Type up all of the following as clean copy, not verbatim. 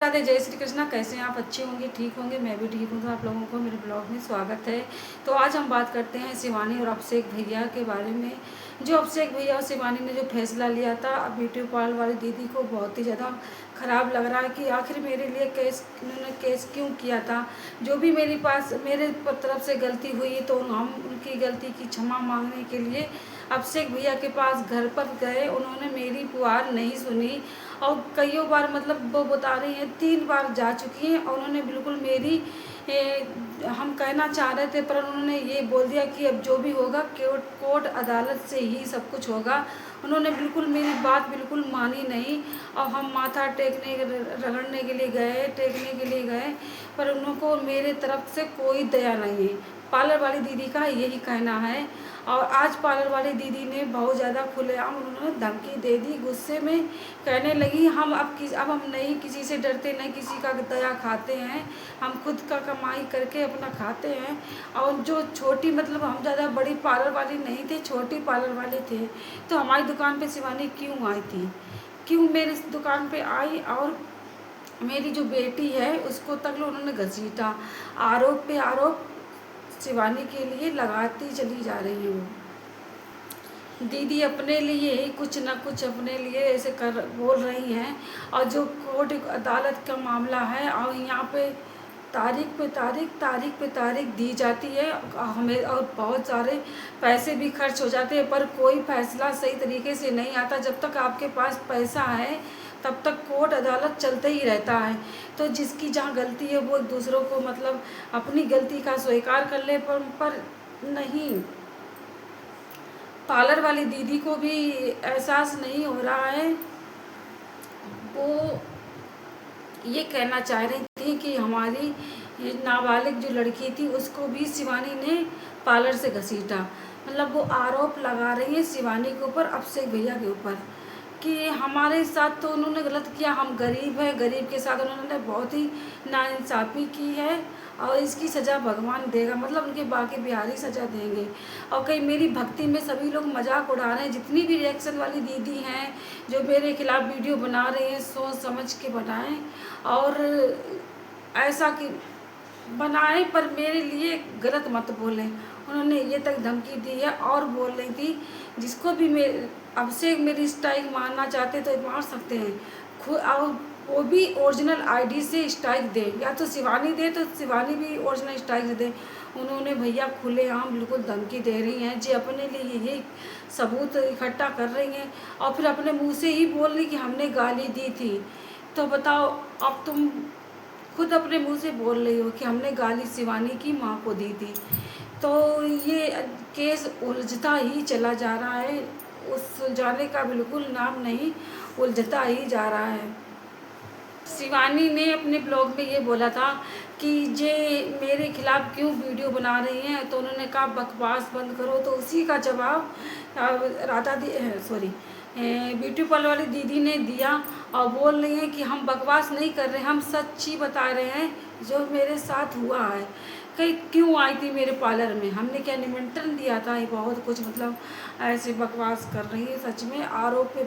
राधे, जय श्री कृष्णा। कैसे हैं आप? अच्छे होंगे, ठीक होंगे। मैं भी ठीक हूँ। तो आप लोगों को मेरे ब्लॉग में स्वागत है। तो आज हम बात करते हैं शिवानी और अभिषेक भैया के बारे में। जो अभिषेक भैया और शिवानी ने जो फैसला लिया था, अब ब्यूटी पार्लर वाली दीदी को बहुत ही ज़्यादा ख़राब लग रहा है कि आखिर मेरे लिए उन्होंने केस क्यों किया था। जो भी मेरे तरफ से गलती हुई तो हम उनकी गलती की क्षमा मांगने के लिए अभिषेक भैया के पास घर पर गए। उन्होंने मेरी पुकार नहीं सुनी और कईयों बार, मतलब वो बता रही हैं 3 बार जा चुकी हैं और उन्होंने बिल्कुल मेरी हम कहना चाह रहे थे, पर उन्होंने ये बोल दिया कि अब जो भी होगा कोर्ट अदालत से ही सब कुछ होगा। उन्होंने बिल्कुल मेरी बात बिल्कुल मानी नहीं और हम माथा रगड़ने के लिए टेकने के लिए गए, पर उनको मेरे तरफ से कोई दया नहीं है। पार्लर वाली दीदी का यही कहना है। और आज पार्लर वाली दीदी ने बहुत ज़्यादा खुलेआम उन्होंने धमकी दे दी। गुस्से में कहने लगी, अब हम नहीं किसी से डरते, नहीं किसी का दया खाते हैं। हम खुद का कमाई करके अपना खाते हैं। और जो छोटी, मतलब हम ज़्यादा बड़ी पार्लर वाली नहीं थे, छोटी पार्लर वाले थे। तो हमारी दुकान पे शिवानी क्यों आई थी, क्यों मेरी दुकान पे आई और मेरी जो बेटी है उसको तक उन्होंने घसीटा। आरोप पे आरोप शिवानी के लिए लगाती चली जा रही है। वो दीदी अपने लिए ही कुछ ना कुछ अपने लिए ऐसे कर बोल रही हैं। और जो कोर्ट अदालत का मामला है और यहाँ पे तारीख पे तारीख दी जाती है हमें, और बहुत सारे पैसे भी खर्च हो जाते हैं, पर कोई फैसला सही तरीके से नहीं आता। जब तक आपके पास पैसा है तब तक कोर्ट अदालत चलते ही रहता है। तो जिसकी जहाँ गलती है वो दूसरों को, मतलब अपनी गलती का स्वीकार कर ले, पर नहीं। पार्लर वाली दीदी को भी एहसास नहीं हो रहा है। वो ये कहना चाह रही थी कि हमारी नाबालिग जो लड़की थी उसको भी शिवानी ने पार्लर से घसीटा। मतलब वो आरोप लगा रही है शिवानी के ऊपर, अभिषेक भैया के ऊपर, कि हमारे साथ तो उन्होंने गलत किया। हम गरीब हैं, गरीब के साथ उन्होंने बहुत ही नाइंसाफ़ी की है और इसकी सज़ा भगवान देगा। मतलब उनके बाकी बिहारी सज़ा देंगे। और कहीं मेरी भक्ति में सभी लोग मजाक उड़ा रहे हैं। जितनी भी रिएक्शन वाली दीदी हैं जो मेरे खिलाफ़ वीडियो बना रही हैं, सोच समझ के बनाएं और ऐसा कि बनाएं, पर मेरे लिए गलत मत बोलें। उन्होंने ये तक धमकी दी है और बोल रही थी जिसको भी अभिषेक मेरी स्ट्राइक मारना चाहते तो मार सकते हैं खुद, और वो भी ओरिजिनल आईडी से स्ट्राइक दे, या तो शिवानी दे तो शिवानी भी ओरिजिनल स्ट्राइक दे। उन्होंने भैया खुलेआम बिल्कुल धमकी दे रही हैं, जो अपने लिए यही सबूत इकट्ठा कर रही हैं और फिर अपने मुंह से ही बोल रही कि हमने गाली दी थी। तो बताओ, अब तुम खुद अपने मुंह से बोल रही हो कि हमने गाली शिवानी की माँ को दी थी। तो ये केस उलझता ही चला जा रहा है, उस सुलझाने का बिल्कुल नाम नहीं, उलझता ही जा रहा है। शिवानी ने अपने ब्लॉग में ये बोला था कि जे मेरे खिलाफ़ क्यों वीडियो बना रही हैं, तो उन्होंने कहा बकवास बंद करो। तो उसी का जवाब ब्यूटी पार्लर वाली दीदी ने दिया और बोल रही हैं कि हम बकवास नहीं कर रहे, हम सच ही बता रहे हैं जो मेरे साथ हुआ है। कहीं क्यों आई थी मेरे पार्लर में, हमने क्या निमंत्रण दिया था, ये बहुत कुछ, मतलब ऐसे बकवास कर रही है। सच में आरोप पे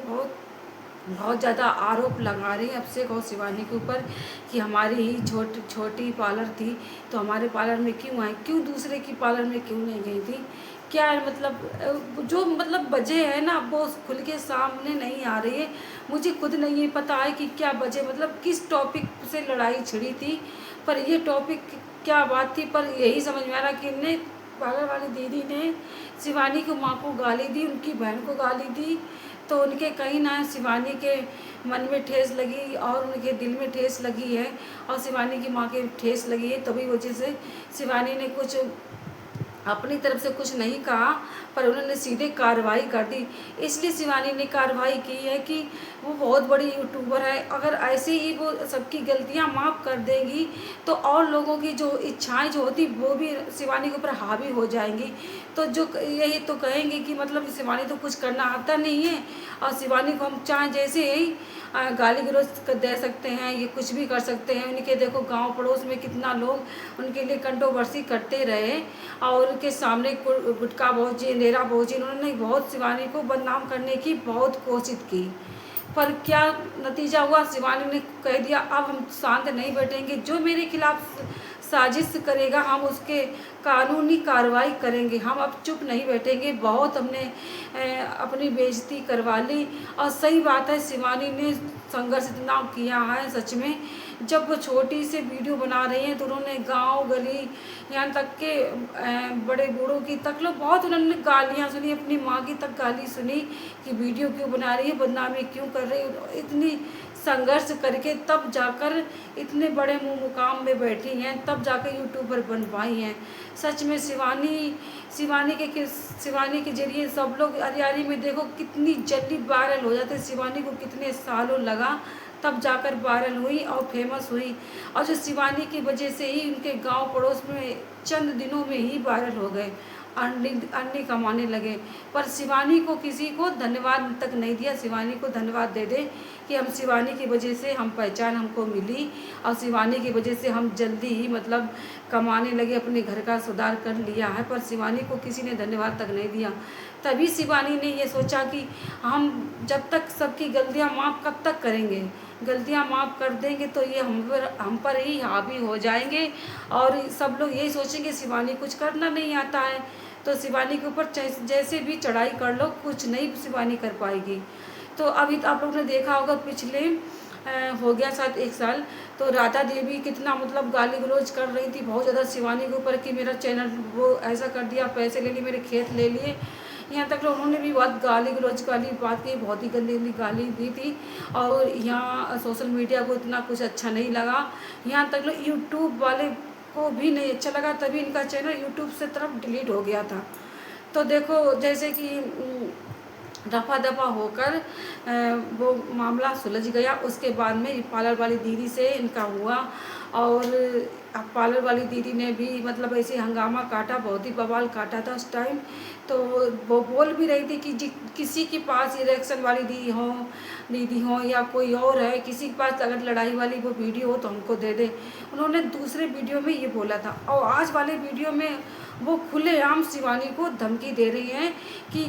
बहुत ज़्यादा आरोप लगा रही है अभिषेक और शिवानी के ऊपर कि हमारी ही छोटी पार्लर थी तो हमारे पार्लर में क्यों आई, क्यों दूसरे की पार्लर में क्यों नहीं गई थी। क्या है, मतलब जो मतलब वजह है ना वो खुल के सामने नहीं आ रही है। मुझे खुद नहीं पता है कि क्या वजह, मतलब किस टॉपिक से लड़ाई छिड़ी थी, पर ये टॉपिक क्या बात थी। पर यही समझ में आ रहा कि इन्हें पार्लर वाली दीदी ने शिवानी की माँ को गाली दी, उनकी बहन को गाली दी। तो उनके कहीं ना शिवानी के मन में ठेस लगी और उनके दिल में ठेस लगी है और शिवानी की माँ के ठेस लगी है। तभी वजह से शिवानी ने कुछ अपनी तरफ से कुछ नहीं कहा, पर उन्होंने सीधे कार्रवाई कर दी। इसलिए शिवानी ने कार्रवाई की है कि वो बहुत बड़ी यूट्यूबर है, अगर ऐसे ही वो सबकी गलतियां माफ़ कर देंगी तो और लोगों की जो इच्छाएं जो होती वो भी शिवानी के ऊपर हावी हो जाएंगी। तो जो यही तो कहेंगे कि मतलब शिवानी तो कुछ करना आता नहीं है और शिवानी को हम चाहे जैसे ही गाली गलौज दे सकते हैं, ये कुछ भी कर सकते हैं। उनके देखो गांव पड़ोस में कितना लोग उनके लिए कंट्रोवर्सी करते रहे और उनके सामने गुटखा भौजी, नेरा भौजी, उन्होंने बहुत शिवानी को बदनाम करने की बहुत कोशिश की। पर क्या नतीजा हुआ, शिवानी ने कह दिया अब हम शांत नहीं बैठेंगे, जो मेरे खिलाफ साजिश करेगा हम उसके कानूनी कार्रवाई करेंगे, हम अब चुप नहीं बैठेंगे। बहुत हमने अपनी बेइज्जती करवा ली। और सही बात है, शिवानी ने संघर्ष इतना किया है सच में। जब वो छोटी सी वीडियो बना रही हैं तो उन्होंने गांव गली यहाँ तक के बड़े बूढ़ों की तक लो बहुत उन्होंने गालियाँ सुनी, अपनी माँ की तक गाली सुनी कि वीडियो क्यों बना रही है, बदनामी क्यों कर रही है। इतनी संघर्ष करके तब जाकर इतने बड़े मुकाम में बैठी हैं, तब जाकर यूट्यूबर बन पाई हैं। सच में शिवानी के जरिए सब लोग अरियारी में देखो कितनी जल्दी वायरल हो जाते। शिवानी को कितने सालों लगा तब जाकर वायरल हुई और फेमस हुई। और जो शिवानी की वजह से ही उनके गांव पड़ोस में चंद दिनों में ही वायरल हो गए, अर्निंग कमाने लगे। पर शिवानी को किसी को धन्यवाद तक नहीं दिया। शिवानी को धन्यवाद दे दे कि हम शिवानी की वजह से हम पहचान हमको मिली और शिवानी की वजह से हम जल्दी ही मतलब कमाने लगे, अपने घर का सुधार कर लिया है। पर शिवानी को किसी ने धन्यवाद तक नहीं दिया। तभी शिवानी ने ये सोचा कि हम जब तक सबकी गलतियाँ माफ़ कब तक करेंगे, गलतियाँ माफ़ कर देंगे तो ये हम पर ही हावी हो जाएंगे और सब लोग यही सोचेंगे शिवानी कुछ करना नहीं आता है। तो शिवानी के ऊपर जैसे भी चढ़ाई कर लो कुछ नहीं शिवानी कर पाएगी। तो अभी तो आप लोगों ने देखा होगा पिछले हो गया शायद 1 साल, तो राधा देवी कितना मतलब गाली गलौज कर रही थी बहुत ज़्यादा शिवानी के ऊपर कि मेरा चैनल वो ऐसा कर दिया, पैसे ले लिए, मेरे खेत ले लिए। यहाँ तक उन्होंने भी बहुत गाली गलौज वाली बात की, बहुत ही गंदी गंदी गाली दी थी। और यहाँ सोशल मीडिया को इतना कुछ अच्छा नहीं लगा। यहाँ तक लोग यूट्यूब वाले को भी नहीं अच्छा लगा, तभी इनका चैनल यूट्यूब से तरफ डिलीट हो गया था। तो देखो जैसे कि दफ़ा दफ़ा होकर वो मामला सुलझ गया। उसके बाद में पार्लर वाली दीदी से इनका हुआ और पार्लर वाली दीदी ने भी मतलब ऐसे हंगामा काटा, बहुत ही बवाल काटा था उस टाइम। तो वो बोल भी रही थी कि किसी के पास इलेक्शन वाली दीदी हो या कोई और है, किसी के पास अगर लड़ाई वाली वो वीडियो हो तो हमको दे दे। उन्होंने दूसरे वीडियो में ये बोला था। और आज वाले वीडियो में वो खुलेआम शिवानी को धमकी दे रही हैं कि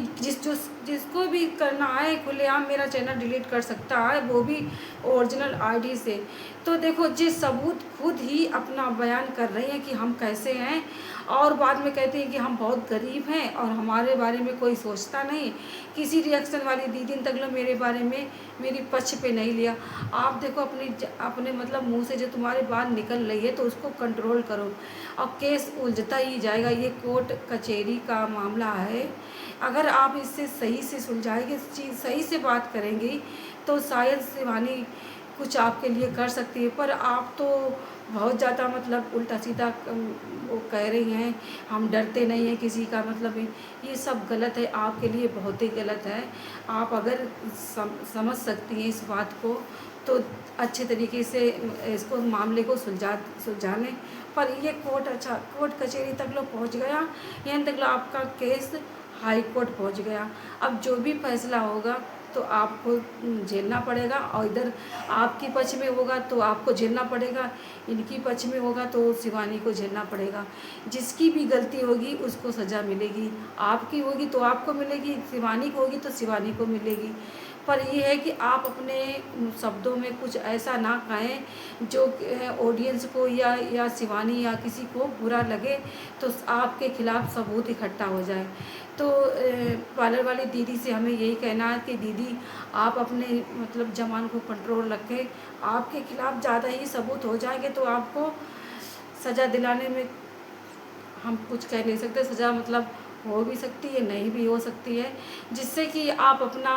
जिसको भी करना है खुलेआम मेरा चैनल डिलीट कर सकता है, वो भी ओरिजिनल आईडी से। तो देखो जिस सबूत खुद ही अपना बयान कर रही हैं कि हम कैसे हैं और बाद में कहते हैं कि हम बहुत गरीब हैं और हमारे बारे में कोई सोचता नहीं। किसी रिएक्शन वाली दीदी तक लो मेरे बारे में मेरी पक्ष पे नहीं लिया। आप देखो अपने मतलब मुंह से जो तुम्हारे बात निकल रही है तो उसको कंट्रोल करो और केस उलझता ही जाएगा। ये कोर्ट कचहरी का मामला है, अगर आप इससे सही से सुलझाएंगे, सही से बात करेंगी तो शायद शिवानी कुछ आपके लिए कर सकती है। पर आप तो बहुत ज़्यादा मतलब उल्टा सीधा वो कह रही हैं, हम डरते नहीं हैं किसी का, मतलब ये सब गलत है, आपके लिए बहुत ही गलत है। आप अगर समझ सकती हैं इस बात को तो अच्छे तरीके से इसको मामले को सुलझा लें। पर ये कोर्ट कचहरी तक लोग पहुंच गया, यहाँ तक आपका केस हाई कोर्ट पहुंच गया। अब जो भी फैसला होगा तो आपको झेलना पड़ेगा और इधर आपकी पक्ष में होगा तो आपको झेलना पड़ेगा, इनकी पक्ष में होगा तो शिवानी को झेलना पड़ेगा। जिसकी भी गलती होगी उसको सज़ा मिलेगी, आपकी होगी तो आपको मिलेगी, शिवानी को होगी तो शिवानी को मिलेगी। पर यह है कि आप अपने शब्दों में कुछ ऐसा ना कहें जो ऑडियंस को या शिवानी या किसी को बुरा लगे तो आपके खिलाफ सबूत इकट्ठा हो जाए। तो पार्लर वाली दीदी से हमें यही कहना है कि दीदी आप अपने मतलब ज़बान को कंट्रोल रखें, आपके खिलाफ ज़्यादा ही सबूत हो जाएंगे तो आपको सज़ा दिलाने में हम कुछ कह नहीं सकते। सज़ा मतलब हो भी सकती है, नहीं भी हो सकती है, जिससे कि आप अपना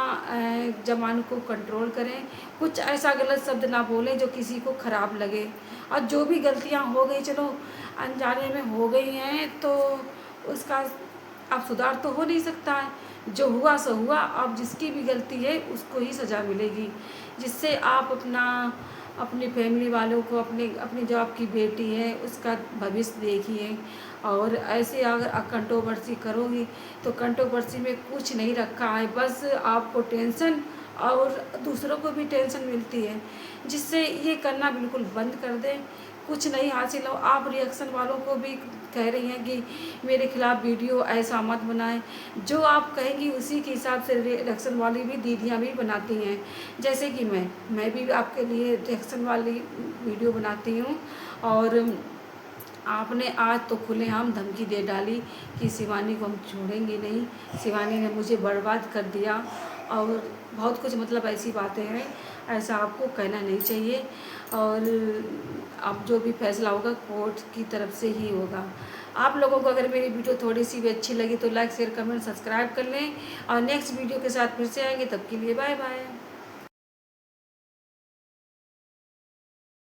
ज़बान को कंट्रोल करें, कुछ ऐसा गलत शब्द ना बोलें जो किसी को ख़राब लगे। और जो भी गलतियां हो गई चलो अनजाने में हो गई हैं तो उसका अब सुधार तो हो नहीं सकता है, जो हुआ सो हुआ। अब जिसकी भी गलती है उसको ही सज़ा मिलेगी, जिससे आप अपनी फैमिली वालों को अपनी जो आपकी बेटी है उसका भविष्य देखिए। और ऐसे अगर कंट्रोवर्सी करोगी तो कंट्रोवर्सी में कुछ नहीं रखा है, बस आपको टेंशन और दूसरों को भी टेंशन मिलती है, जिससे ये करना बिल्कुल बंद कर दें। कुछ नहीं हासिल हो, आप रिएक्शन वालों को भी कह रही हैं कि मेरे खिलाफ़ वीडियो ऐसा मत बनाएं। जो आप कहेंगी उसी के हिसाब से रिएक्शन वाली भी दीदियाँ भी बनाती हैं। जैसे कि मैं भी आपके लिए रिएक्शन वाली वीडियो बनाती हूँ। और आपने आज तो खुलेआम धमकी दे डाली कि शिवानी को हम छोड़ेंगे नहीं, शिवानी ने मुझे बर्बाद कर दिया, और बहुत कुछ मतलब ऐसी बातें हैं। ऐसा आपको कहना नहीं चाहिए। और अब जो भी फैसला होगा कोर्ट की तरफ से ही होगा। आप लोगों को अगर मेरी वीडियो थोड़ी सी भी अच्छी लगी तो लाइक शेयर कमेंट सब्सक्राइब कर लें, और नेक्स्ट वीडियो के साथ फिर से आएंगे। तब के लिए बाय बाय।